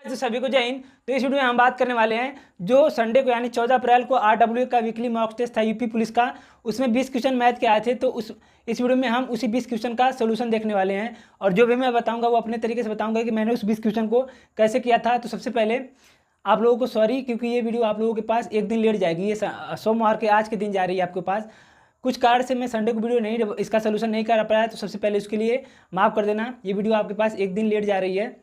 तो सभी को जय हिंद। तो इस वीडियो में हम बात करने वाले हैं जो संडे को यानी 14 अप्रैल को RWA का वीकली मॉक टेस्ट था यूपी पुलिस का, उसमें 20 क्वेश्चन मैथ के आए थे। तो इस वीडियो में हम उसी 20 क्वेश्चन का सोल्यूशन देखने वाले हैं और जो भी मैं बताऊंगा वो अपने तरीके से बताऊंगा कि मैंने उस 20 क्वेश्चन को कैसे किया था। तो सबसे पहले आप लोगों को सॉरी, क्योंकि ये वीडियो आप लोगों के पास एक दिन लेट जाएगी। ये सोमवार के आज के दिन जा रही है आपके पास। कुछ कारण से मैं संडे को वीडियो नहीं इसका सोल्यूशन नहीं कर पाया, तो सबसे पहले उसके लिए माफ़ कर देना। ये वीडियो आपके पास एक दिन लेट जा रही है।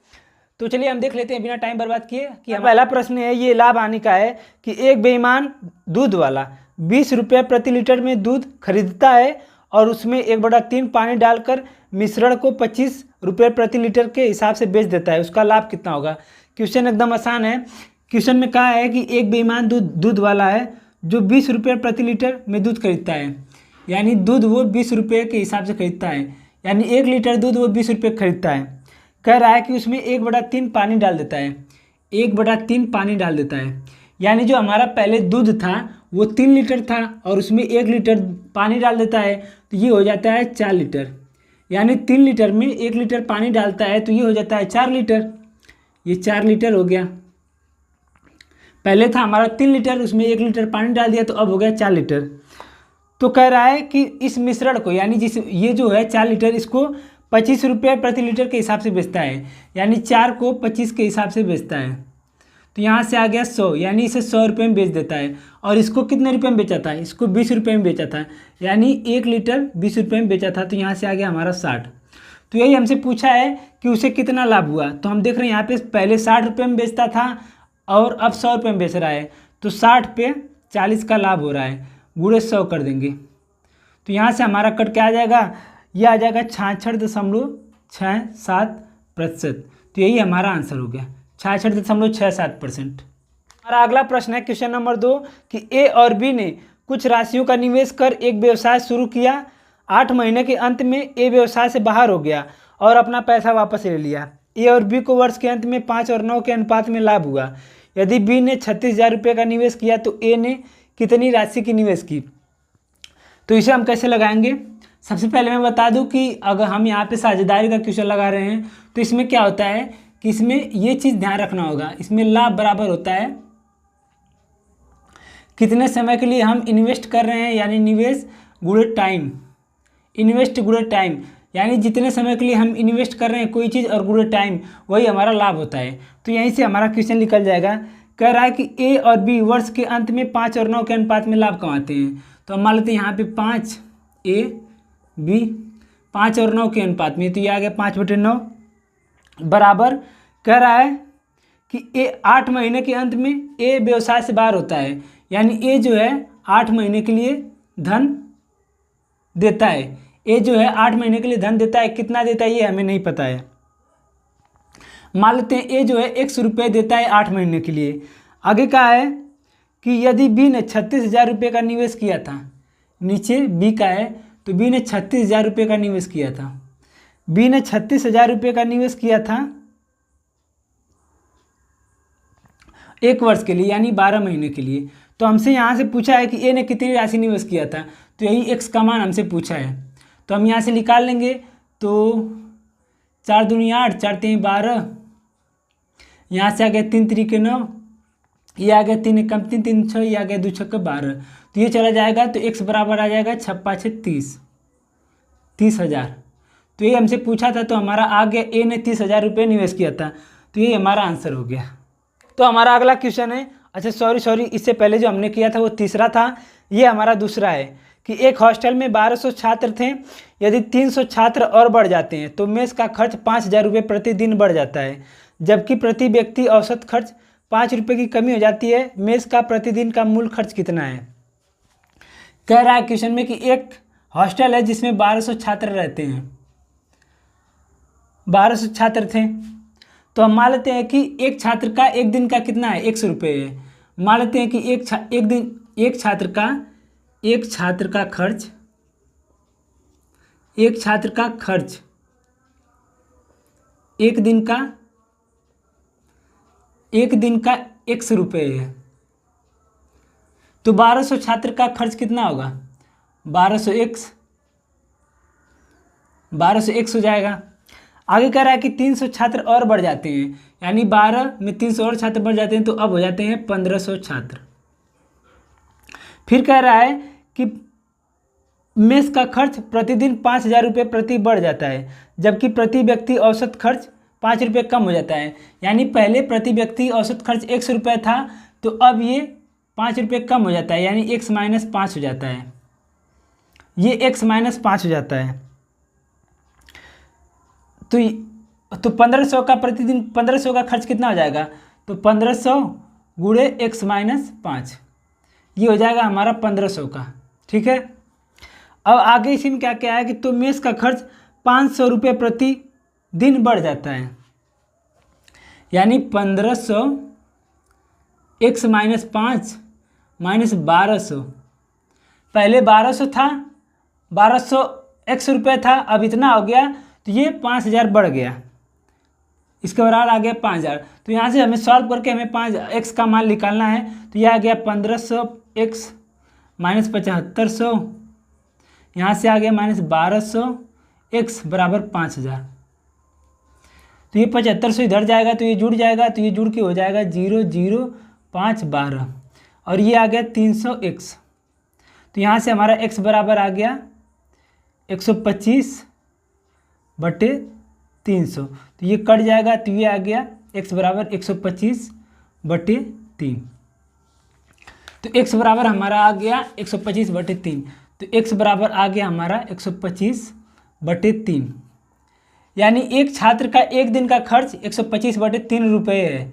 तो चलिए हम देख लेते हैं बिना टाइम बर्बाद किए कि पहला प्रश्न है, ये लाभ हानि का है कि एक बेईमान दूध वाला 20 रुपये प्रति लीटर में दूध खरीदता है और उसमें 1/3 पानी डालकर मिश्रण को 25 रुपये प्रति लीटर के हिसाब से बेच देता है, उसका लाभ कितना होगा। क्वेश्चन एकदम आसान है। क्वेश्चन में कहा है कि एक बेईमान दूध वाला है जो 20 रुपये प्रति लीटर में दूध खरीदता है, यानी दूध वो 20 रुपये के हिसाब से खरीदता है, यानी 1 लीटर दूध वो 20 रुपये खरीदता है। कह रहा है कि उसमें 1/3 पानी डाल देता है, 1/3 पानी डाल देता है, यानी जो हमारा पहले दूध था वो 3 लीटर था और उसमें 1 लीटर पानी डाल देता है, तो ये हो जाता है 4 लीटर। यानी 3 लीटर में 1 लीटर पानी डालता है तो ये हो जाता है 4 लीटर। ये 4 लीटर हो गया। पहले था हमारा 3 लीटर, उसमें 1 लीटर पानी डाल दिया तो अब हो गया 4 लीटर। तो कह रहा है कि इस मिश्रण को, यानी ये जो है 4 लीटर, इसको 25 रुपये प्रति लीटर के हिसाब से बेचता है, यानी 4 को 25 के हिसाब से बेचता है। तो यहाँ से आ गया 100, यानी इसे 100 रुपये में बेच देता है। और इसको कितने रुपये में बेचा था, इसको 20 रुपये में बेचा था, यानी 1 लीटर 20 रुपये में बेचा था। तो यहाँ से आ गया हमारा 60। तो यही हमसे पूछा है कि उसे कितना लाभ हुआ। तो हम देख रहे हैं यहाँ पे पहले 60 रुपये में बेचता था और अब 100 रुपये में बेच रहा है, तो 60 पे 40 का लाभ हो रहा है, गुणे 100 कर देंगे। तो यहाँ से हमारा कट क्या आ जाएगा, यह आ जाएगा 66.67%। तो यही हमारा आंसर हो गया, 66.67%। हमारा अगला प्रश्न है क्वेश्चन नंबर 2 कि ए और बी ने कुछ राशियों का निवेश कर एक व्यवसाय शुरू किया। 8 महीने के अंत में ए व्यवसाय से बाहर हो गया और अपना पैसा वापस ले लिया। ए और बी को वर्ष के अंत में 5 और 9 के अनुपात में लाभ हुआ। यदि बी ने 36,000 रुपये का निवेश किया तो ए ने कितनी राशि की निवेश की। तो इसे हम कैसे लगाएंगे। सबसे पहले मैं बता दूं कि अगर हम यहाँ पे साझेदारी का क्वेश्चन लगा रहे हैं तो इसमें क्या होता है कि इसमें ये चीज़ ध्यान रखना होगा, इसमें लाभ बराबर होता है कितने समय के लिए हम इन्वेस्ट कर रहे हैं, यानी निवेश गुणे टाइम, इन्वेस्ट गुणे टाइम, यानी जितने समय के लिए हम इन्वेस्ट कर रहे हैं कोई चीज़ और गुणे टाइम, वही हमारा लाभ होता है। तो यहीं से हमारा क्वेश्चन निकल जाएगा। कह रहा है कि ए और बी वर्ष के अंत में 5 और 9 के अनुपात में लाभ कमाते हैं। तो हम मान लेते हैं यहाँ पे 5 ए बी 5 और 9 के अनुपात में, तो ये आ गया 5/9 बराबर। कह रहा है कि ए 8 महीने के अंत में ए व्यवसाय से बाहर होता है, यानी ए जो है 8 महीने के लिए धन देता है। ए जो है 8 महीने के लिए धन देता है, कितना देता है ये हमें नहीं पता है। मान लेते हैं ए जो है 100 रुपये देता है 8 महीने के लिए। आगे कहा है कि यदि बी ने 36,000 रुपये का निवेश किया था, नीचे बी का है, तो बी ने 36,000 रुपये का निवेश किया था। बी ने 36,000 रुपये का निवेश किया था 1 वर्ष के लिए, यानी 12 महीने के लिए। तो हमसे यहाँ से पूछा है कि ए ने कितनी राशि निवेश किया था, तो यही एक्स का मान हमसे पूछा है। तो हम यहाँ से निकाल लेंगे। तो 4 दूनी 8, 4 तीन 12, यहाँ से आ गया 3 त्रिके 9, ये आ गया 3 कम 3 3 6, ये आ गया 2 छक्के 12। तो ये चला जाएगा तो x बराबर आ जाएगा 6 5 6 30,000। तो ये हमसे पूछा था, तो हमारा आ गया ए ने 30,000 रुपये निवेश किया था, तो ये हमारा आंसर हो गया। तो हमारा अगला क्वेश्चन है, अच्छा सॉरी, इससे पहले जो हमने किया था वो तीसरा था, ये हमारा दूसरा है कि एक हॉस्टल में 1200 छात्र थे। यदि 300 छात्र और बढ़ जाते हैं तो मेस का खर्च 5,000 रुपये प्रतिदिन बढ़ जाता है, जबकि प्रति व्यक्ति औसत खर्च 5 रुपये की कमी हो जाती है। मेस का प्रतिदिन का मूल खर्च कितना है। कह रहा है क्वेश्चन में कि एक हॉस्टल है जिसमें 1200 छात्र रहते हैं, 1200 छात्र थे। तो हम मान लेते हैं कि एक छात्र का एक दिन का कितना है, 100 रुपये है। मान लेते हैं कि एक छात्र का खर्च एक दिन का 100 रुपये है। तो 1200 छात्र का खर्च कितना होगा, 1200 x हो जाएगा। आगे कह रहा है कि 300 छात्र और बढ़ जाते हैं, यानी 12 में 300 और छात्र बढ़ जाते हैं तो अब हो जाते हैं 1500 छात्र। फिर कह रहा है कि मेस का खर्च प्रतिदिन 5000 रुपये प्रति बढ़ जाता है, जबकि प्रति व्यक्ति औसत खर्च 5 रुपये कम हो जाता है। यानी पहले प्रति व्यक्ति औसत खर्च 100 रुपये था, तो अब ये 5 रुपये कम हो जाता है, यानी x - 5 हो जाता है। ये x - 5 हो जाता है। तो 1500 का प्रतिदिन 1500 का खर्च कितना हो जाएगा, तो 1500 गुणे x - 5, ये हो जाएगा हमारा 1500 का। ठीक है, अब आगे इसी में क्या क्या है कि तो मेस का खर्च 500 रुपये प्रति दिन बढ़ जाता है, यानी 1500 x - 5 - 1200। पहले 1200 था, 1200 x रुपये था, अब इतना हो गया, तो ये 5000 बढ़ गया, इसके बराबर आ गया 5000। तो यहाँ से हमें सॉल्व करके हमें 5x का मान निकालना है, तो यह आ गया 1500 x - 7500, यहाँ से आ गया -1200 x बराबर 5000। तो ये 7500 इधर जाएगा तो ये जुड़ जाएगा, तो ये जुड़ के हो जाएगा 0 0 5 12, और ये आ गया 300 x। तो यहाँ से हमारा x बराबर आ गया 125 बटे 300, तो ये कट जाएगा, तो ये आ गया x बराबर 125 बटे 3। तो x बराबर हमारा आ गया 125 बटे 3, तो x बराबर आ गया हमारा 125 बटे 3, यानी एक छात्र का एक दिन का खर्च 125 बटे 3 रुपये है।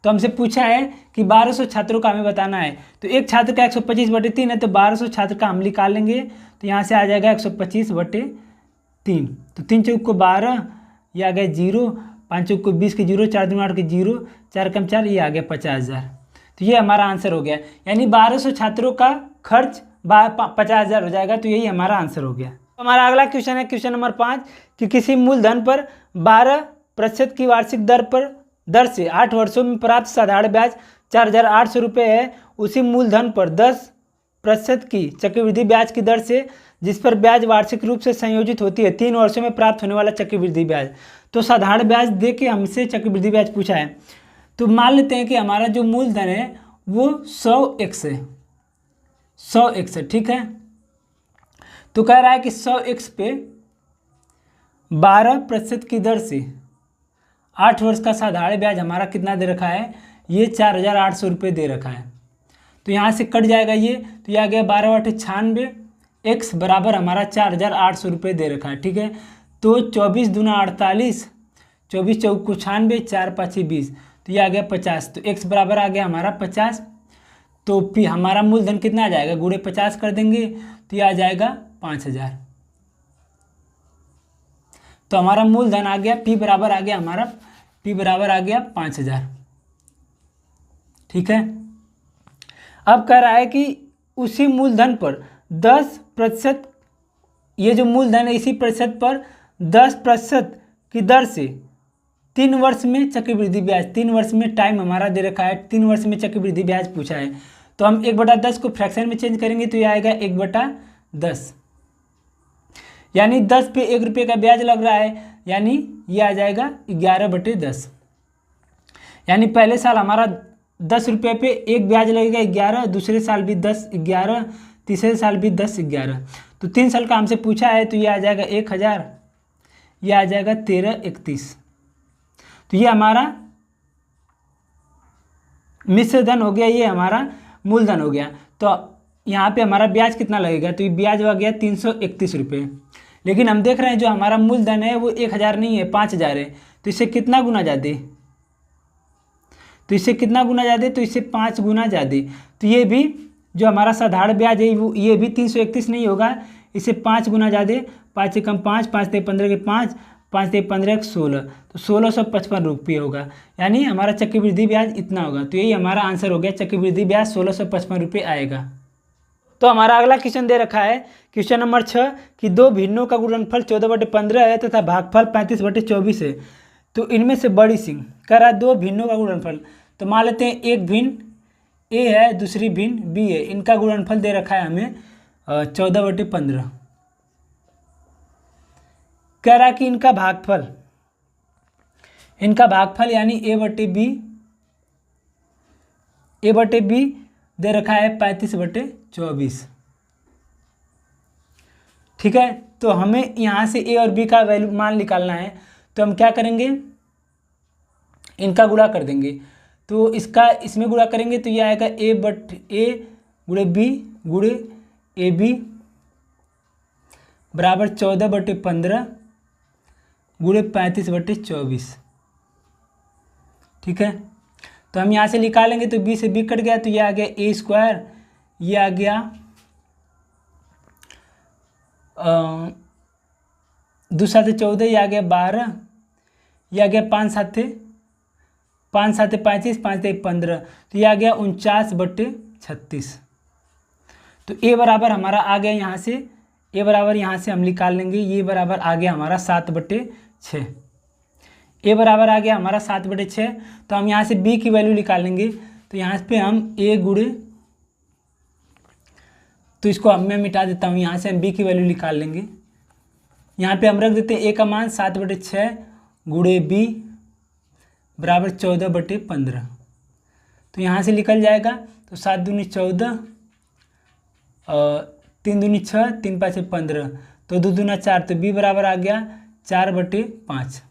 तो हमसे पूछा है कि 1200 छात्रों का हमें बताना है, तो एक छात्र का 125 बटे 3 है, तो 1200 छात्र का हम निकाल लेंगे, तो यहाँ से आ जाएगा 125 बटे 3, तो 3 चौक को 12, ये आ गया 0, 5 चौक को 20 के 0, 4 दूनी 8 के 0, 4 कम 4, ये आ गया 50,000। तो ये हमारा आंसर हो गया, यानी 1200 छात्रों का खर्च 50,000 हो जाएगा, तो यही हमारा आंसर हो गया। हमारा अगला क्वेश्चन है क्वेश्चन नंबर 5 कि किसी मूलधन पर 12% की वार्षिक दर से 8 वर्षों में प्राप्त साधारण ब्याज 4800 रुपये है, उसी मूलधन पर 10% की चक्रवृद्धि ब्याज की दर से, जिस पर ब्याज वार्षिक रूप से संयोजित होती है, 3 वर्षों में प्राप्त होने वाला चक्रवृद्धि ब्याज। तो साधारण ब्याज दे के हमसे चक्रवृद्धि ब्याज पूछा है, तो मान लेते हैं कि हमारा जो मूलधन है वो 100x है, 100x है। ठीक है, तो कह रहा है कि 100x पे 12% की दर से 8 वर्ष का साधारण ब्याज हमारा कितना दे रखा है, ये 4800 रुपये दे रखा है। तो यहाँ से कट जाएगा ये, तो ये आ गया 12 × 96, x बराबर हमारा 4800 रुपये दे रखा है। ठीक है, तो 24 दूना 48, 24 चौक को 96, 4 5 20, तो ये आ गया 50, तो x बराबर आ गया हमारा 50। तो फिर हमारा मूलधन कितना आ जाएगा, गुणे 50 कर देंगे, तो ये आ जाएगा 5000। तो हमारा मूलधन आ गया P बराबर आ गया हमारा, P बराबर आ गया 5000। ठीक है, अब कह रहा है कि उसी मूलधन पर 10%, ये जो मूलधन है इसी प्रतिशत पर 10% की दर से 3 वर्ष में चक्रवृद्धि ब्याज, 3 वर्ष में टाइम हमारा दे रखा है, 3 वर्ष में चक्रवृद्धि ब्याज पूछा है, तो हम 1/10 को फ्रैक्शन में चेंज करेंगे, तो ये आएगा 1/10, यानी 10 पे 1 रुपये का ब्याज लग रहा है, यानी ये आ जाएगा 11/10। यानी पहले साल हमारा 10 रुपये पे एक ब्याज लगेगा 11, दूसरे साल भी 10 11, तीसरे साल भी 10 11, तो 3 साल का हमसे पूछा है, तो ये आ जाएगा 1000, ये आ जाएगा 13 31। तो ये हमारा मिश्र धन हो गया, ये हमारा मूलधन हो गया। तो यहाँ पे हमारा ब्याज कितना लगेगा, तो ये ब्याज हो गया 331 रुपये। लेकिन हम देख रहे हैं जो हमारा मूलधन है वो 1000 नहीं है, 5000 है, तो इससे कितना गुना ज़्यादा, तो इससे कितना गुना ज़्यादा, तो इससे 5 गुना ज़्यादा। तो ये भी जो हमारा साधारण ब्याज है वो ये भी 331 नहीं होगा, इससे 5 गुना ज़्यादा, 5 से कम 5, 5 से 15 के 5, 5 से 15 16, तो 1655 रुपये होगा, यानी हमारा चक्रवृद्धि ब्याज इतना होगा। तो यही हमारा आंसर हो गया, चक्रवृद्धि ब्याज 1655 रुपये आएगा। तो हमारा अगला क्वेश्चन दे रखा है क्वेश्चन नंबर 6 कि 2 भिन्नों का गुणनफल 14/15 है तथा भागफल 35/24 है, तो इनमें से बड़ी सिंह कह रहा है 2 भिन्नों का गुणनफल। तो मान लेते हैं एक भिन्न ए है, दूसरी भिन्न बी है, इनका गुणनफल दे रखा है हमें 14/15। कह रहा है कि इनका भागफल इनका भागफल यानी ए बटे बी दे रखा है 35/24। ठीक है, तो हमें यहाँ से ए और बी का वैल्यू मान निकालना है, तो हम क्या करेंगे, इनका गुणा कर देंगे। तो इसका इसमें गुणा करेंगे तो ये आएगा ए गुणे बी गुणे ए बी बराबर 14/15 गुणे 35/24। ठीक है, तो हम यहाँ से निकालेंगे तो बी से बी कट गया, तो ये आ गया ए स्क्वायर, ये आ गया 2 7 14, ये आ गया 12, ये आ गया 5 7 35, 5 1 15, तो ये आ गया 49/36। तो ए बराबर हमारा आ गया यहाँ से, ए बराबर यहाँ से हम निकाल लेंगे, ये बराबर आ गया हमारा 7/6। ए बराबर आ गया हमारा 7/6। तो हम यहाँ से बी की वैल्यू निकाल लेंगे, तो यहाँ पे हम ए गुणे, तो इसको अब मैं मिटा देता हूँ, यहाँ से हम बी की वैल्यू निकाल लेंगे। यहाँ पे हम रख देते हैं ए का मान 7/6 गुणे बी बराबर 14/15। तो यहाँ से निकल जाएगा, तो 7 दूनी 14, 3 दूनी 6, 3 5 15, तो 2 दूना 4, तो बी बराबर आ गया 4/5।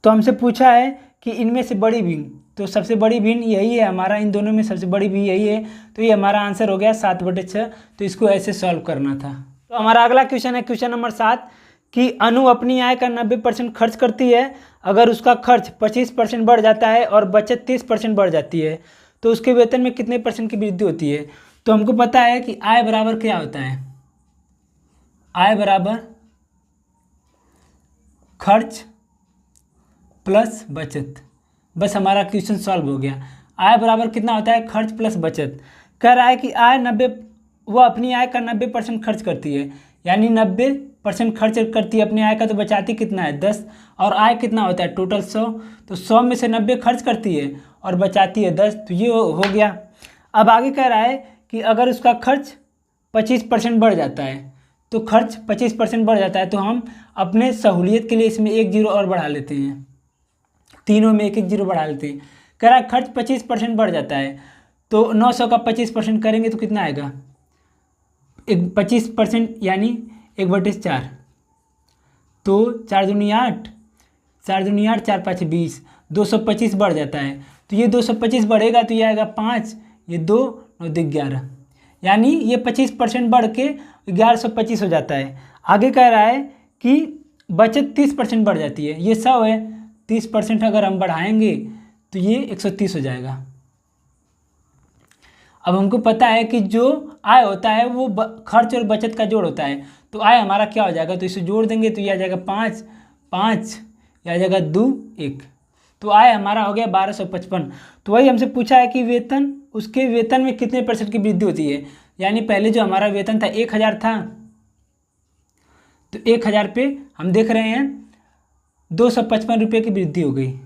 तो हमसे पूछा है कि इनमें से बड़ी भिन्न, तो सबसे बड़ी भिन्न यही है हमारा, इन दोनों में सबसे बड़ी भी यही है, तो ये हमारा आंसर हो गया 7/6। तो इसको ऐसे सॉल्व करना था। तो हमारा अगला क्वेश्चन है क्वेश्चन नंबर 7 कि अनु अपनी आय का 90% खर्च करती है। अगर उसका खर्च 25% बढ़ जाता है और बचत 30% बढ़ जाती है, तो उसके वेतन में कितने % की वृद्धि होती है। तो हमको पता है कि आय बराबर क्या होता है, आय बराबर खर्च प्लस बचत। बस हमारा क्वेश्चन सॉल्व हो गया। आय बराबर कितना होता है, खर्च प्लस बचत। कह रहा है कि वो अपनी आय का 90% खर्च करती है, यानी 90% खर्च करती है अपनी आय का, तो बचाती कितना है 10, और आय कितना होता है टोटल 100, तो 100 में से 90 खर्च करती है और बचाती है 10, तो ये हो गया। अब आगे कह रहा है कि अगर उसका खर्च 25% बढ़ जाता है, तो खर्च 25% बढ़ जाता है, तो हम अपने सहूलियत के लिए इसमें 1 0 और बढ़ा लेते हैं, तीनों में 1 0 बढ़ा लेते हैं। कह रहा है खर्च 25% बढ़ जाता है, तो 900 का 25% करेंगे तो कितना आएगा, 25% यानी 1/4, तो 4 दूनी 8, 4 दूनी 8, 4 5 20, 225 बढ़ जाता है, तो ये 225 बढ़ेगा तो ये आएगा 5, ये 2 9 2 11, यानी ये 25% बढ़ के 1125 हो जाता है। आगे कह रहा है कि बचत 30% बढ़ जाती है, ये 100 है, 30% अगर हम बढ़ाएंगे तो ये 130 हो जाएगा। अब हमको पता है कि जो आय होता है वो खर्च और बचत का जोड़ होता है, तो आय हमारा क्या हो जाएगा, तो इसे जोड़ देंगे तो ये आ जाएगा 5 5, ये आ जाएगा 2 1, तो आय हमारा हो गया 1255। तो वही हमसे पूछा है कि वेतन, उसके वेतन में कितने % की वृद्धि होती है, यानी पहले जो हमारा वेतन था 1000 था, तो 1000 पे हम देख रहे हैं 255 रुपये की वृद्धि हो गई।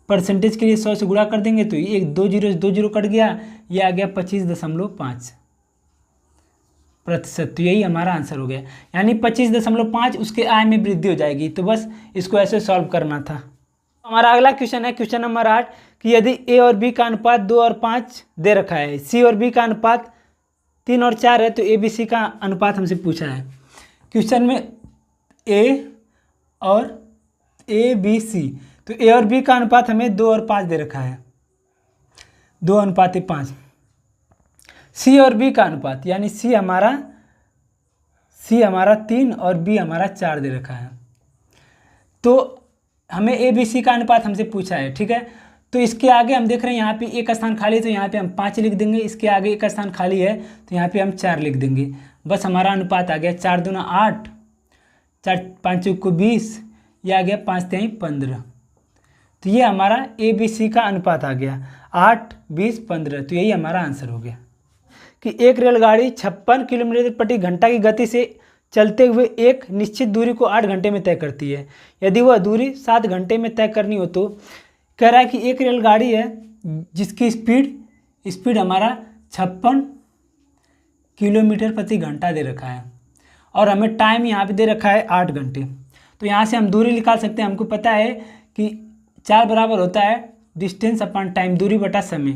परसेंटेज के लिए 100 से गुणा कर देंगे तो ये 2 0 कट गया, ये आ गया 25.5%। तो यही हमारा आंसर हो गया, यानी 25.5 उसके आय में वृद्धि हो जाएगी। तो बस इसको ऐसे सॉल्व करना था। हमारा अगला क्वेश्चन है क्वेश्चन नंबर 8 कि यदि ए और बी का अनुपात 2 और 5 दे रखा है, सी और बी का अनुपात 3 और 4 है, तो ए बी सी का अनुपात हमसे पूछा है। क्वेश्चन में ए और ए बी सी, तो ए और बी का अनुपात हमें 2 और 5 दे रखा है, 2:5। सी और बी का अनुपात यानी सी हमारा 3 और बी हमारा 4 दे रखा है। तो हमें ए बी सी का अनुपात हमसे पूछा है, ठीक है। तो इसके आगे हम देख रहे हैं यहाँ पे एक स्थान खाली है, तो यहाँ पे हम 5 लिख देंगे। इसके आगे एक स्थान खाली है तो यहाँ पे हम 4 लिख देंगे। बस हमारा अनुपात आ गया 4 दूना 8, 4 5 को 20, यह आ गया 5 3 15। तो ये हमारा ए बी सी का अनुपात आ गया 8 20 15। तो यही हमारा आंसर हो गया कि एक रेलगाड़ी 56 किलोमीटर प्रति घंटा की गति से चलते हुए एक निश्चित दूरी को 8 घंटे में तय करती है। यदि वह दूरी 7 घंटे में तय करनी हो तो कह रहा है कि एक रेलगाड़ी है जिसकी स्पीड हमारा 56 किलोमीटर प्रति घंटा दे रखा है और हमें टाइम यहाँ पे दे रखा है 8 घंटे। तो यहाँ से हम दूरी निकाल सकते हैं। हमको पता है कि 4 बराबर होता है डिस्टेंस अपॉन टाइम, दूरी बटा समय।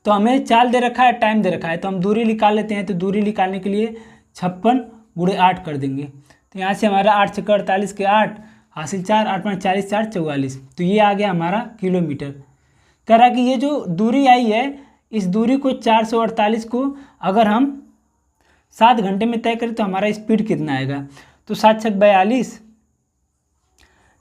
तो हमें 4 दे रखा है, टाइम दे रखा है, तो हम दूरी निकाल लेते हैं। तो दूरी निकालने के लिए 56 गुणे 8 कर देंगे। तो यहाँ से हमारा 8 छक्का 48 के 8 हासिल 4, 8 5 40 4 44। तो ये आ गया हमारा किलोमीटर। कह रहा है कि ये जो दूरी आई है, इस दूरी को 448 को अगर हम 7 घंटे में तय करें तो हमारा स्पीड कितना आएगा। तो 7 छक 42,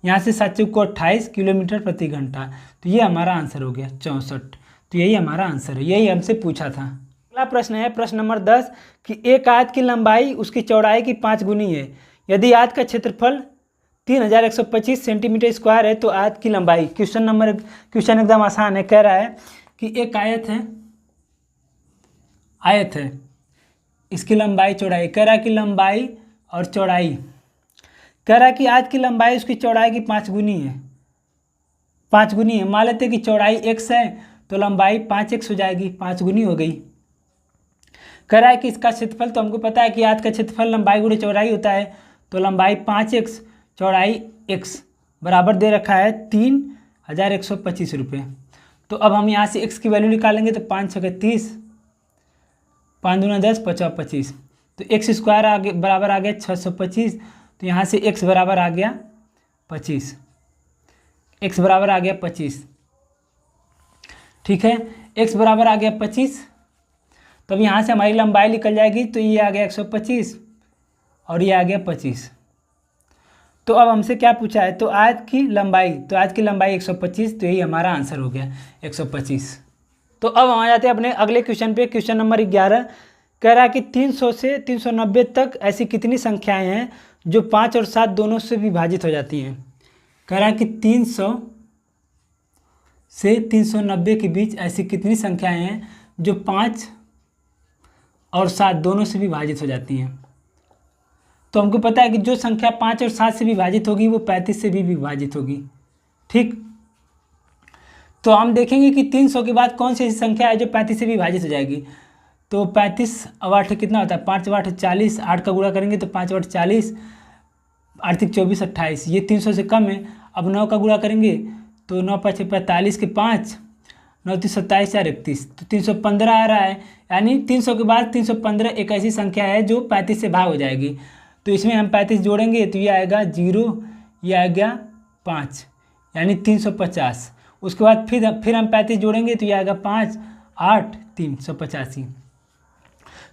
यहाँ से 7 चौक को 28 किलोमीटर प्रति घंटा। तो ये हमारा आंसर हो गया 64। तो यही हमारा आंसर है, यही हमसे पूछा था। अगला प्रश्न है प्रश्न नंबर 10 कि एक आयत की लंबाई उसकी चौड़ाई की 5 गुनी है। यदि आयत का क्षेत्रफल 3125 सेंटीमीटर स्क्वायर है तो आयत की लंबाई। क्वेश्चन एकदम आसान है। कह रहा है कि एक आयत है, इसकी लंबाई चौड़ाई। कह रहा है कि लंबाई और चौड़ाई, कह रहा है कि आयत की लंबाई उसकी चौड़ाई की 5 गुनी है। 5 गुनी है, मान लेते हैं कि चौड़ाई x है तो लंबाई 5x हो जाएगी, 5 गुनी हो गई। कह रहा है कि इसका क्षेत्रफल, तो हमको पता है कि आयत का क्षेत्रफल लंबाई गुणे चौड़ाई होता है। तो लंबाई 5x चौड़ाई x बराबर दे रखा है 3125 रुपये। तो अब हम यहाँ से x की वैल्यू निकालेंगे। तो 5 छक्के 30, 5 दूना 10, 5 25। तो x स्क्वायर बराबर आ गया 625। तो यहाँ से x बराबर आ गया 25, x बराबर आ गया 25। ठीक है, x बराबर आ गया 25। तब यहाँ से हमारी लंबाई निकल जाएगी। तो ये आ गया 125 और ये आ गया 25। तो अब हमसे क्या पूछा है, तो आयत की लंबाई, तो आयत की लंबाई 125। तो यही हमारा आंसर हो गया 125। तो अब हम आ जाते हैं अपने अगले क्वेश्चन पे। क्वेश्चन नंबर 11 कह रहा है कि 300 से 390 तक ऐसी कितनी संख्याएं हैं जो 5 और 7 दोनों से विभाजित हो जाती हैं। कह रहा है कि 300 से 390 के बीच ऐसी कितनी संख्याएं हैं जो 5 और 7 दोनों से विभाजित हो जाती हैं। तो हमको पता है कि जो संख्या 5 और 7 से विभाजित होगी वो 35 से भी विभाजित होगी। ठीक, तो हम देखेंगे कि 300 के बाद कौन सी ऐसी संख्या है जो 35 से विभाजित हो जाएगी। तो 35 अब 8 कितना होता है, 5 8 40, 8 का गुणा करेंगे तो 5 8 40, 8 24 28, ये 300 से कम है। अब 9 का गुणा करेंगे तो 9 5 45 के 5, 9 3 27 4 31, तो 315 आ रहा है। यानी 300 के बाद 315 एक ऐसी संख्या है जो 35 से भाग हो जाएगी। तो इसमें हम 35 जोड़ेंगे तो ये आएगा 0, ये आएगा 5, यानी 350। उसके बाद फिर हम 35 जोड़ेंगे तो ये आएगा 5 8 385।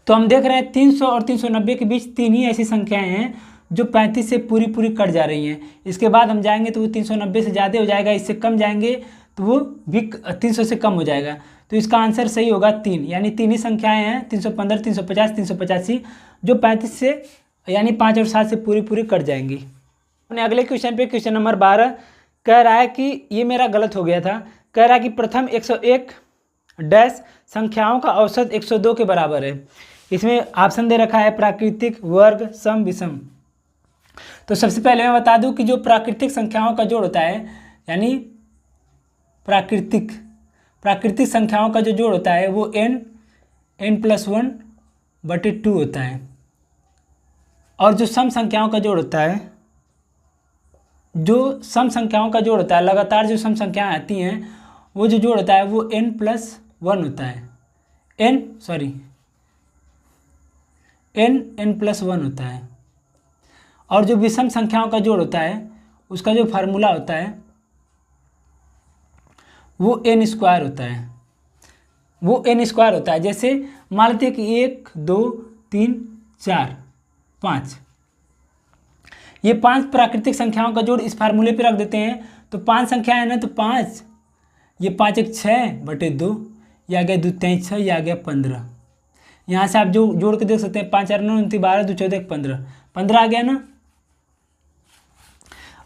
तो हम देख रहे हैं 300 और 390 के बीच 3 ही ऐसी संख्याएं हैं जो 35 से पूरी कट जा रही हैं। इसके बाद हम जाएंगे तो वो 390 से ज़्यादा हो जाएगा, इससे कम जाएंगे तो वो भी 300 से कम हो जाएगा। तो इसका आंसर सही होगा 3, यानी 3 ही संख्याएं हैं 315 350 385 जो 35 से यानी 5 और 7 से पूरी कट जाएंगी। अपने अगले क्वेश्चन पे क्वेश्चन नंबर 12 कह रहा है कि ये मेरा गलत हो गया था। कह रहा है कि प्रथम 101 डैश संख्याओं का औसत 102 के बराबर है। इसमें ऑप्शन दे रखा है प्राकृतिक, वर्ग, सम, विषम। तो सबसे पहले मैं बता दूं कि जो प्राकृतिक संख्याओं का जोड़ होता है, यानी प्राकृतिक संख्याओं का जो जोड़ होता है वो n+1/2 होता है। और जो सम संख्याओं का जोड़ होता है, लगातार जो सम संख्याएं आती हैं वो जो जोड़ होता है वो n+1 होता है। n+1 होता है। और जो विषम संख्याओं का जोड़ होता है उसका जो फार्मूला होता है वो n² होता है। जैसे मान लेते हैं कि 1 2 3 4 5, ये 5 प्राकृतिक संख्याओं का जोड़ इस फार्मूले पे रख देते हैं। तो 5 संख्याएं हैं ना, तो 5, ये 5 1 6/2, ये आ गया 2 3 6, ये आ गया 15। यहाँ से आप जो जोड़ के देख सकते हैं 5 4 9 12 2 14 15, 15 आ गया ना।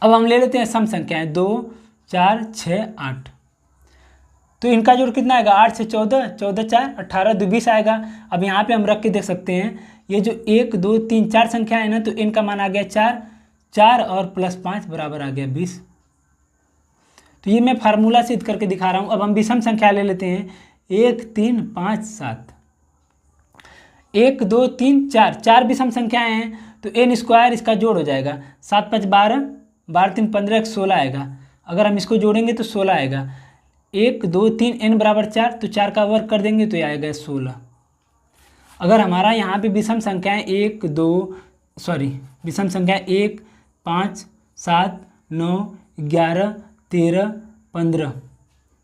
अब हम ले लेते हैं सम संख्याएं 2 4 6 8। तो इनका जोड़ कितना आएगा, 8 से 14, 14 4 18, 2 20 आएगा। अब यहाँ पे हम रख के देख सकते हैं ये जो 1 2 3 4 संख्या है ना, तो इनका मान आ गया 4, 4 और +5 बराबर आ गया 20। तो ये मैं फार्मूला सिद्ध करके दिखा रहा हूँ। अब हम विषम संख्या ले लेते हैं 1 3 5 7, 1 2 3 4, 4 विषम संख्याएं हैं तो n² इसका जोड़ हो जाएगा। 7 5 12, 12 3 15 एक 16 आएगा। अगर हम इसको जोड़ेंगे तो 16 आएगा। 1 2 3 n बराबर 4, तो 4 का वर्ग कर देंगे तो ये आएगा 16। अगर हमारा यहाँ पे विषम संख्याएं विषम संख्याएं 1 5 7 9 11 13 15,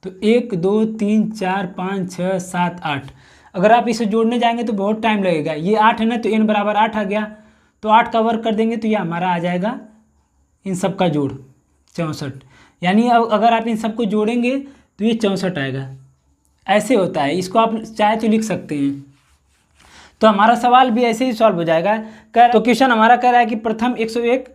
तो 1 2 3 4 5 6 7 8, अगर आप इसे जोड़ने जाएंगे तो बहुत टाइम लगेगा। ये 8 है ना, तो n बराबर 8 आ गया, तो 8 का वर्ग कर देंगे तो ये हमारा आ जाएगा इन सब का जोड़ 64। यानी अगर आप इन सबको जोड़ेंगे तो ये 64 आएगा। ऐसे होता है, इसको आप चाहे तो लिख सकते हैं। तो हमारा सवाल भी ऐसे ही सॉल्व हो जाएगा। तो क्वेश्चन हमारा कह रहा है कि प्रथम 101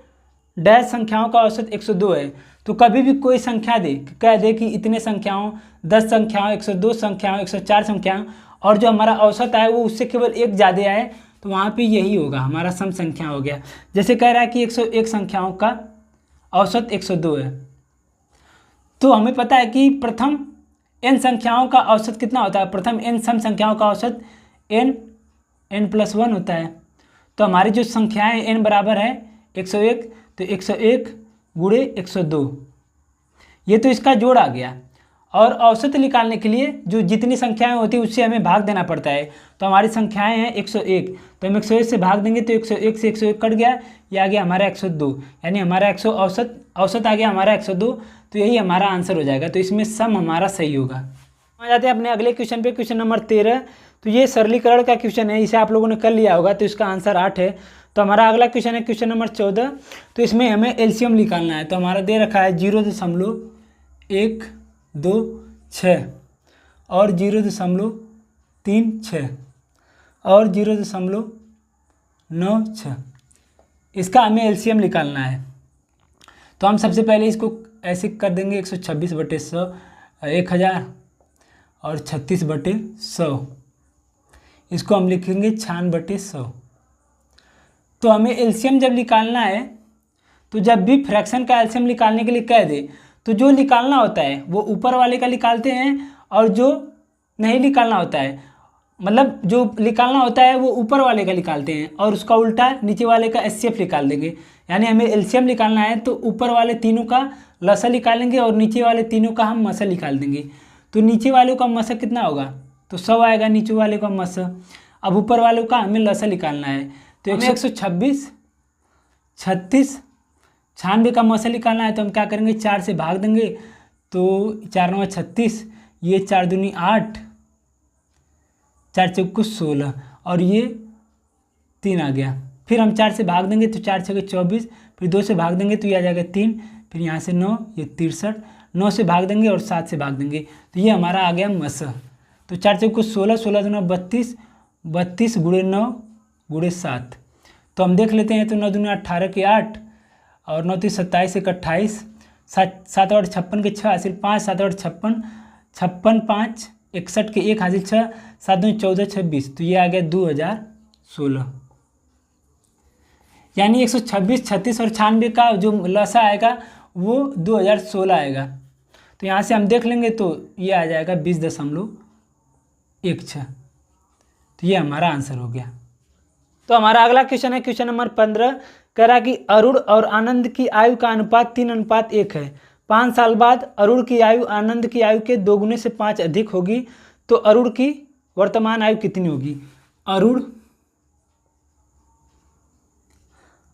डैश संख्याओं का औसत 102 है। तो कभी भी कोई संख्या दे, कह दे कि इतने संख्याओं, 10 संख्याओं, 102 संख्याओं, 104 संख्याओं, और जो हमारा औसत आए वो उससे केवल एक ज़्यादा आए, तो वहाँ पे यही होगा, हमारा सम संख्या हो गया। जैसे कह रहा है कि 101 संख्याओं का औसत 102 है, तो हमें पता है कि प्रथम n संख्याओं का औसत कितना होता है। प्रथम n सम संख्याओं का औसत n+1 होता है। तो हमारी जो संख्याएं n बराबर है 101, तो 101 गुणे 102, ये तो इसका जोड़ आ गया। और औसत निकालने के लिए जो जितनी संख्याएं होती है उससे हमें भाग देना पड़ता है। तो हमारी संख्याएं हैं 101, तो हम 101 से भाग देंगे तो 101 से 101 कट गया, ये आ गया हमारा 102, यानी हमारा औसत आ गया हमारा 102। तो यही हमारा आंसर हो जाएगा। तो इसमें सम हमारा सही होगा। आ जाते हैं अपने अगले क्वेश्चन पे, क्वेश्चन नंबर 13। तो ये सरलीकरण का क्वेश्चन है, इसे आप लोगों ने कर लिया होगा, तो इसका आंसर 8 है। तो हमारा अगला क्वेश्चन है क्वेश्चन नंबर 14। तो इसमें हमें एलसीएम निकालना है। तो हमारा दे रखा है 0.126 और 0.36 और 0.96, इसका हमें एलसीएम निकालना है। तो हम सबसे पहले इसको ऐसे कर देंगे 126/100 1000 और 36/100, इसको हम लिखेंगे 96/100। तो हमें एलसीएम जब निकालना है, तो जब भी फ्रैक्शन का एलसीएम निकालने के लिए कह दे, तो जो निकालना होता है वो ऊपर वाले का निकालते हैं, और जो नहीं निकालना होता है, मतलब जो निकालना होता है वो ऊपर वाले का निकालते हैं, और उसका उल्टा नीचे वाले का एचसीएफ निकाल देंगे। यानी हमें एलसीएम निकालना है तो ऊपर वाले तीनों का लसा निकालेंगे और नीचे वाले तीनों का हम मसा निकाल देंगे। तो नीचे वालों का मसा कितना होगा, तो 100 आएगा नीचे वाले का मसा। अब ऊपर वालों का हमें लसा निकालना है, तो 126 36 96 का मसा निकालना है। तो हम क्या करेंगे, 4 से भाग देंगे, तो 4 9 36, ये 4 दूनी 8, 4 चौको 16, और ये 3 आ गया। फिर हम 4 से भाग देंगे तो 4 6 24, फिर 2 से भाग देंगे तो ये आ जाएगा 3, फिर यहाँ से 9, ये 63, 9 से भाग देंगे और 7 से भाग देंगे, तो ये हमारा आ गया मसा। तो 4 चौको 16, 16 दूना 32, 32 गुणे 9 गुणे 7। तो हम देख लेते हैं, तो 9 दूना 18 के 8, और 9 3 27 1 28, 7 8 56 के 6 हासिल 5, 7 8 56, 56 5 61 के 1 हासिल 6, 7 2 14 26, तो ये आ गया 2016। यानी 126 36 और 96 का जो लसा आएगा वो 2016 आएगा। तो यहाँ से हम देख लेंगे तो ये आ जाएगा 20.16। तो ये हमारा आंसर हो गया। तो हमारा अगला क्वेश्चन है क्वेश्चन नंबर 15। कह रहा कि अरुण और आनंद की आयु का अनुपात 3:1 है। 5 साल बाद अरुण की आयु आनंद की आयु के 2 गुने से 5 अधिक होगी, तो अरुण की वर्तमान आयु कितनी होगी। अरुण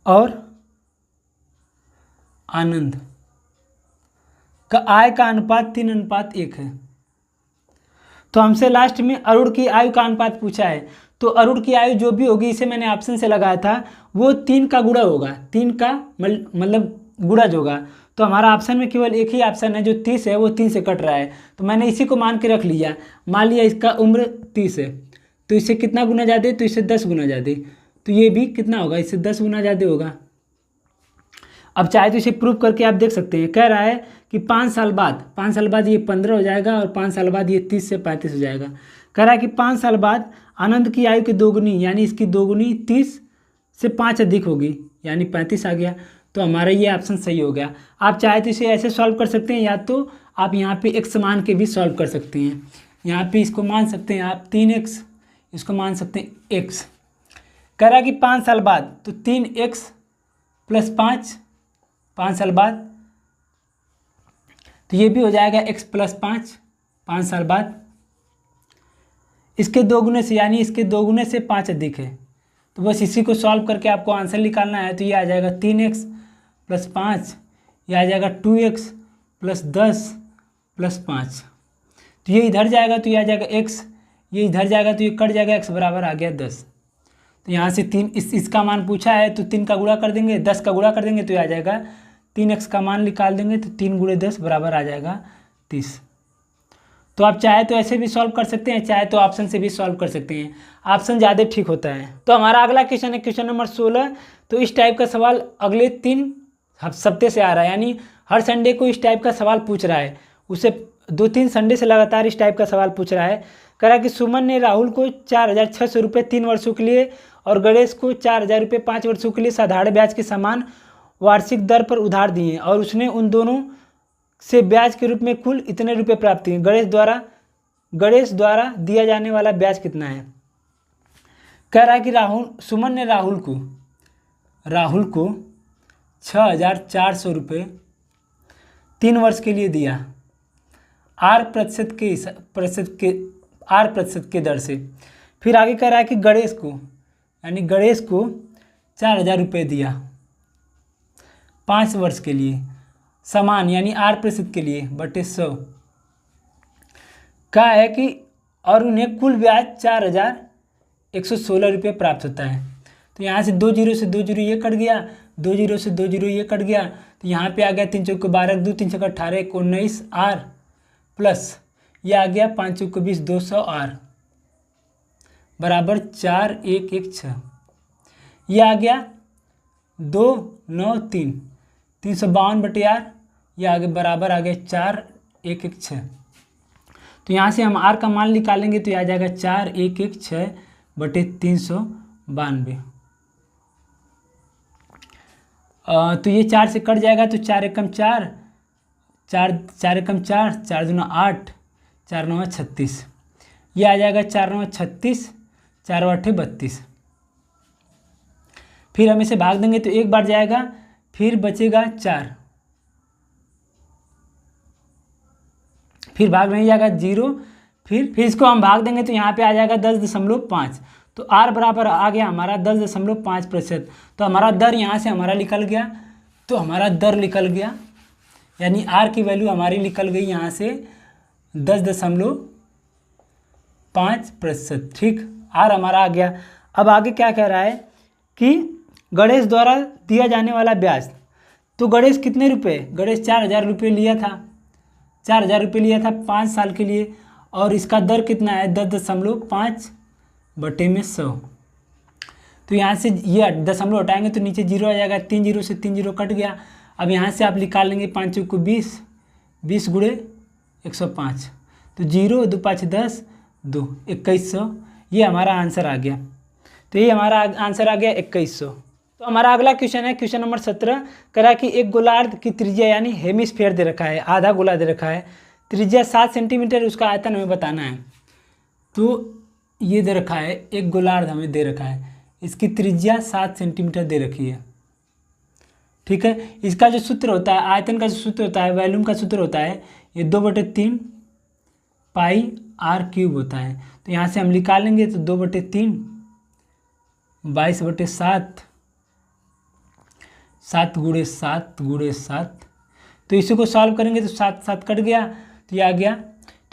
और आनंद का आय का अनुपात 3:1 है। तो हमसे लास्ट में अरुण की आयु का अनुपात पूछा है, तो अरुण की आयु जो भी होगी, इसे मैंने ऑप्शन से लगाया था, वो 3 का गुणा होगा, 3 का मतलब गुणज होगा। तो हमारा ऑप्शन में केवल एक ही ऑप्शन है जो 30 है, वो 3 से कट रहा है, तो मैंने इसी को मान के रख लिया। मान लिया इसका उम्र 30 है, तो इससे कितना गुना ज़्यादा, तो इससे 10 गुना ज़्यादा, तो ये भी कितना होगा, इससे 10 गुना ज़्यादा होगा। अब चाहे तो इसे प्रूव करके आप देख सकते हैं। कह रहा है कि 5 साल बाद ये 15 हो जाएगा, और 5 साल बाद ये 30 से 35 हो जाएगा। कह रहा है कि 5 साल बाद आनंद की आयु की 2 गुनी, यानी इसकी 2 गुनी 30 से 5 अधिक होगी, यानी 35 आ गया। तो हमारा ये ऑप्शन सही हो गया। आप चाहे तो इसे ऐसे सॉल्व कर सकते हैं, या तो आप यहाँ पे x मान के भी सॉल्व कर सकते हैं। यहाँ पे इसको मान सकते हैं आप 3x, इसको मान सकते हैं x। कह रहा है कि 5 साल बाद, तो 3x + 5 5 साल बाद। तो ये भी हो जाएगा x + 5 साल बाद। इसके 2 गुने से, यानी इसके 2 गुने से 5 अधिक है। तो बस इसी को सॉल्व करके आपको आंसर निकालना है। तो ये आ जाएगा 3x + 5, ये आ जाएगा 2x + 10 + 5। तो ये इधर जाएगा तो ये आ जाएगा x, ये इधर जाएगा तो ये कट जाएगा, x बराबर आ गया 10। तो यहाँ से 3 इसका मान पूछा है तो 3 का गुणा कर देंगे, 10 का गुणा कर देंगे तो ये आ जाएगा 3x का मान निकाल देंगे तो 3 × 10 बराबर आ जाएगा 30। तो आप चाहे तो ऐसे भी सॉल्व कर सकते हैं, चाहे तो ऑप्शन से भी सॉल्व कर सकते हैं, ऑप्शन ज़्यादा ठीक होता है। तो हमारा अगला क्वेश्चन है क्वेश्चन नंबर 16। तो इस टाइप का सवाल अगले 3 हफ्ते से आ रहा है, यानी हर संडे को इस टाइप का सवाल पूछ रहा है। उसे 2-3 संडे से लगातार इस टाइप का सवाल पूछ रहा है। कह रहा है कि सुमन ने राहुल को 4,600 रुपये 3 वर्षों के लिए और गणेश को 4,000 रुपये 5 वर्षों के लिए साधारण ब्याज के समान वार्षिक दर पर उधार दिए और उसने उन दोनों से ब्याज के रूप में कुल इतने रुपए प्राप्त किए। गणेश द्वारा दिया जाने वाला ब्याज कितना है। कह रहा है कि सुमन ने राहुल को 6,400 रुपये 3 वर्ष के लिए दिया R प्रतिशत के दर से। फिर आगे कह रहा है कि गणेश को 4,000 रुपये दिया 5 वर्ष के लिए समान, यानी R% के लिए बटे 100। कहा है कि और उन्हें कुल ब्याज 4,116 रुपये प्राप्त होता है। तो यहाँ से 2 जीरो से 2 जीरो ये कट गया, 2 जीरो से 2 जीरो ये कट गया। तो यहाँ पे आ गया 3 चौके 12, 2 3 चौके 18, 19 R प्लस ये आ गया 5 चौके 20, 200 R बराबर 4,116। ये आ गया 293 352 बटे R, ये आगे बराबर आ गया 4,116। तो यहाँ से हम R का मान निकालेंगे तो ये आ जाएगा 4,116 बटे 392। तो ये 4 से कट जाएगा तो 4 एकम 4, 4 एकम 4, 4 दूना 8, 4 9 36। ये आ जाएगा 4 9 36, 4 8 32। फिर हम इसे भाग देंगे तो एक बार जाएगा, फिर बचेगा 4, फिर भाग नहीं जाएगा 0, फिर इसको हम भाग देंगे तो यहाँ पे आ जाएगा 10.5। तो R बराबर आ गया हमारा 10.5%। तो हमारा दर यहाँ से हमारा निकल गया, तो हमारा दर निकल गया, यानी R की वैल्यू हमारी निकल गई यहाँ से 10.5%। ठीक, R हमारा आ गया। अब आगे क्या कह रहा है कि गणेश द्वारा दिया जाने वाला ब्याज। तो गणेश कितने रुपए, गणेश 4,000 रुपये लिया था, 4,000 रुपये लिया था 5 साल के लिए, और इसका दर कितना है 10.5 बटे में 100। तो यहाँ से ये दशमलव हटाएंगे तो नीचे 0 आ जाएगा, 3 जीरो से 3 जीरो कट गया। अब यहाँ से आप निकाल लेंगे 5 चौके 20, 20 गुणे 105, तो 0 2 5 10 2 2100। ये हमारा आंसर आ गया। तो ये हमारा आंसर आ गया 2100। तो हमारा अगला क्वेश्चन है क्वेश्चन नंबर 17। करा कि एक गोलार्ध की त्रिज्या यानी हेमिस्फीयर दे रखा है, आधा गोला दे रखा है, त्रिज्या 7 सेंटीमीटर, उसका आयतन हमें बताना है। तो ये दे रखा है, एक गोलार्ध हमें दे रखा है, इसकी त्रिज्या 7 सेंटीमीटर दे रखी है। ठीक है, इसका जो सूत्र होता है, आयतन का जो सूत्र होता है, वॉल्यूम का सूत्र होता है, ये 2/3 पाई r³ होता है। तो यहाँ से हम निकालेंगे तो 2/3 22/7, 7 गुणे 7 गुणे 7। तो इसी को सॉल्व करेंगे तो 7 7 कट गया, तो ये आ गया।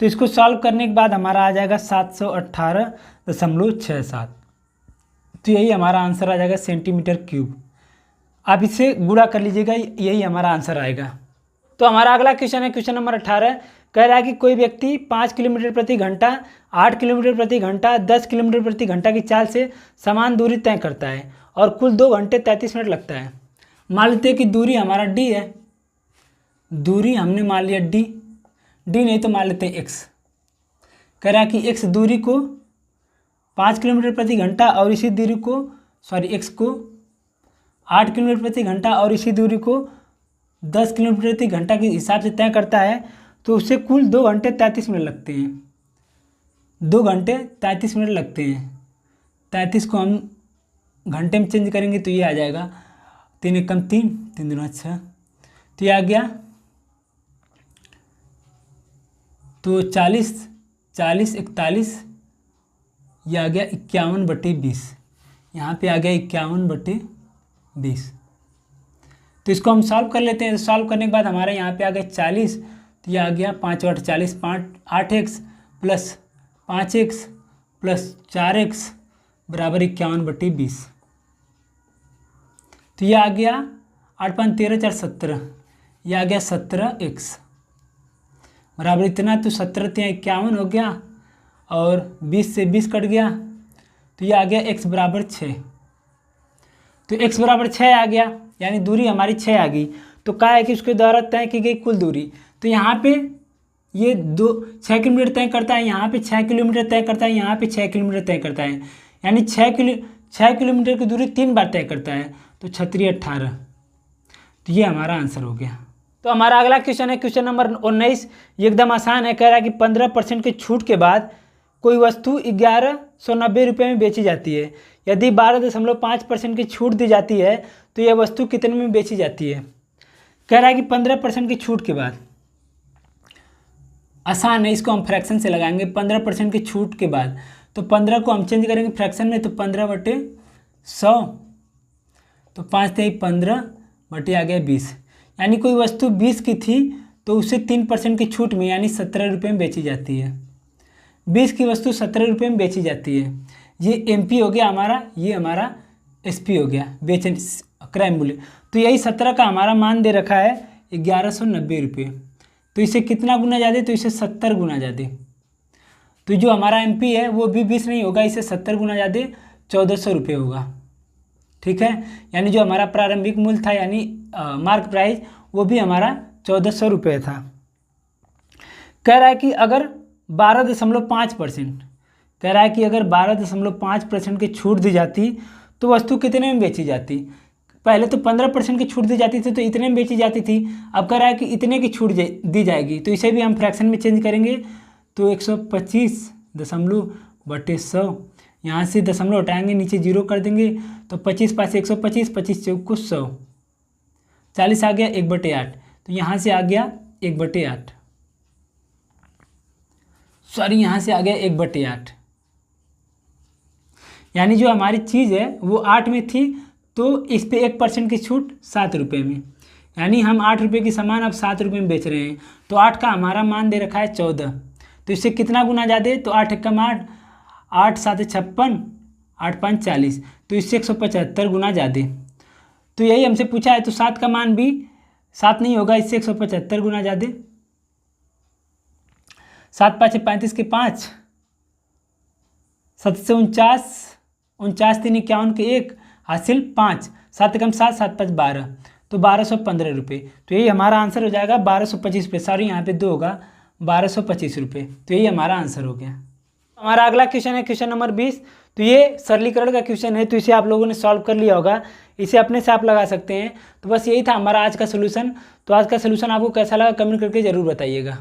तो इसको सॉल्व करने के बाद हमारा आ जाएगा 718.67। तो यही हमारा आंसर आ जाएगा सेंटीमीटर क्यूब। आप इसे गुणा कर लीजिएगा, यही हमारा आंसर आएगा। तो हमारा अगला क्वेश्चन है क्वेश्चन नंबर 18। कह रहा है कि कोई व्यक्ति 5 किलोमीटर प्रति घंटा, 8 किलोमीटर प्रति घंटा, 10 किलोमीटर प्रति घंटा की चाल से समान दूरी तय करता है और कुल 2 घंटे 33 मिनट लगता है। मान लेते हैं कि दूरी हमारा d है, दूरी हमने मान लिया d नहीं तो मान लेते हैं x। कह रहा है कि x दूरी को 5 किलोमीटर प्रति घंटा और इसी दूरी को x को 8 किलोमीटर प्रति घंटा और इसी दूरी को 10 किलोमीटर प्रति घंटा के हिसाब से तय करता है, तो उससे कुल 2 घंटे 33 मिनट लगते हैं। 2 घंटे 33 मिनट लगते हैं। 33 को हम घंटे में चेंज करेंगे तो ये आ जाएगा 3 एकम 3, 3 दूना 6, तो ये आ गया, तो 40 41 ये आ गया 51/20। यहाँ पे आ गया 51/20। तो इसको हम सॉल्व कर लेते हैं। सॉल्व करने के बाद हमारे यहाँ पे आ गया 40, तो ये आ गया 5/8 40, 8x plus 5x plus 4x बराबर 51/20। तो ये आ गया 8×5 13 4 17, ये आ गया 17x बराबर इतना। तो 17 × 51 हो गया और 20 से 20 कट गया, तो ये आ गया x बराबर 6। तो x बराबर 6 आ गया, यानी दूरी हमारी 6 आ गई। तो कहा है कि उसके द्वारा तय की गई कुल दूरी। तो यहाँ पे ये 6 किलोमीटर तय करता है, यहाँ पे 6 किलोमीटर तय करता है, यहाँ पे 6 किलोमीटर तय करता है, यानी 6 किलोमीटर की दूरी 3 बार तय करता है। तो 6 × 18, तो ये हमारा आंसर हो गया। तो हमारा अगला क्वेश्चन है क्वेश्चन नंबर 19। ये एकदम आसान है। कह रहा है कि 15% की छूट के बाद कोई वस्तु 1190 रुपये में बेची जाती है। यदि 12.5% की छूट दी जाती है तो यह वस्तु कितने में बेची जाती है। कह रहा है कि 15% की छूट के बाद, आसान है, इसको हम फ्रैक्शन से लगाएंगे। 15% की छूट के बाद, तो 15 को हम चेंज करेंगे फ्रैक्शन में, तो 15/100, तो 5 × 15 बटे आ गया 20। यानी कोई वस्तु 20 की थी तो उसे 3% की छूट में यानी 17 रुपये में बेची जाती है। 20 की वस्तु 17 रुपये में बेची जाती है। ये MP हो गया हमारा, ये हमारा SP हो गया, बेचन क्रय मूल्य। तो यही 17 का हमारा मान दे रखा है 1190 रुपये। तो इसे कितना गुना ज़्यादा, तो इसे 70 गुना ज़्यादा। तो जो हमारा MP है वो भी 20 नहीं होगा, इसे 70 गुना ज़्यादा 1400 रुपये होगा। ठीक है, यानी जो हमारा प्रारंभिक मूल्य था यानी मार्क प्राइस, वो भी हमारा 1400 रुपये था। कह रहा है कि अगर 12.5%, कह रहा है कि अगर 12.5% की छूट दी जाती तो वस्तु कितने में बेची जाती। पहले तो 15% की छूट दी जाती थी तो इतने में बेची जाती थी। अब कह रहा है कि इतने की छूट दी जाएगी, तो इसे भी हम फ्रैक्शन में चेंज करेंगे। तो 125.100, यहाँ से दशमलव हटाएंगे, नीचे 0 कर देंगे, तो 25 पास 125, 25 चौको 100, 40 आ गया 1/8। तो यहाँ से आ गया 1/8, सॉरी यहाँ से आ गया 1/8। यानी जो हमारी चीज़ है वो 8 में थी, तो इस पे 1% की छूट 7 रुपये में, यानी हम 8 रुपये की सामान अब 7 रुपये में बेच रहे हैं। तो 8 का हमारा मान दे रखा है 14, तो इससे कितना गुना ज़्यादा, तो 8 × 8, 8 × 7 = 56, 8 × 5 = 40, तो इससे 175 गुना ज़्यादा। तो यही हमसे पूछा है, तो 7 का मान भी 7 नहीं होगा, इससे 175 गुना ज़्यादा। 7 × 5 = 35 के 5, 7 से 49, 49 3 51 के 1, हासिल 5, 7 × 7 7 × 5 = 12, तो 1215 रुपये। तो यही हमारा आंसर हो जाएगा 1225 रुपये, सॉरी यहाँ पे 2 होगा, 1225 रुपये। तो यही हमारा आंसर हो गया। हमारा अगला क्वेश्चन है क्वेश्चन नंबर 20। तो ये सरलीकरण का क्वेश्चन है, तो इसे आप लोगों ने सॉल्व कर लिया होगा, इसे अपने से आप लगा सकते हैं। तो बस यही था हमारा आज का सोल्यूशन। तो आज का सोल्यूशन आपको कैसा लगा कमेंट करके ज़रूर बताइएगा।